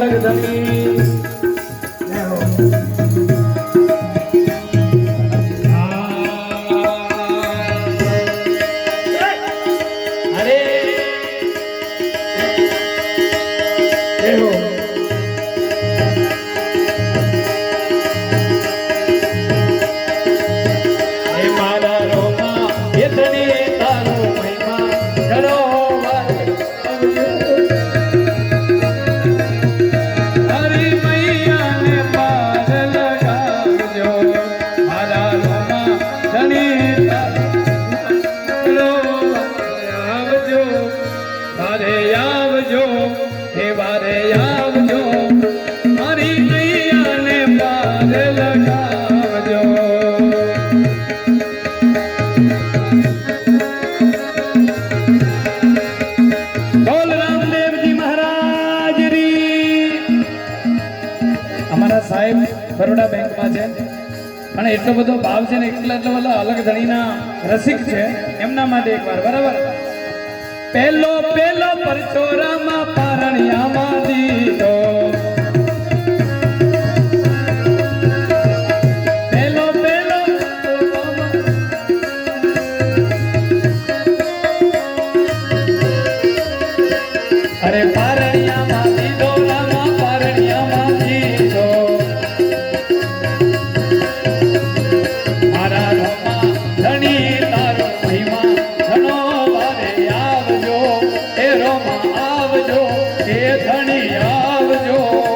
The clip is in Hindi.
अलग धनी बरोड़ा बैंक में है एटलो बधो भाव है એટલા अलग धणीना रसिक है एमना माटे एक बार बराबर पहलो पहलो परचोरा मा पारणिया मा दीधो पहलो पहलो अरे पारणिया मा दीधो रामा पारणिया मा दीधो धनी आवजो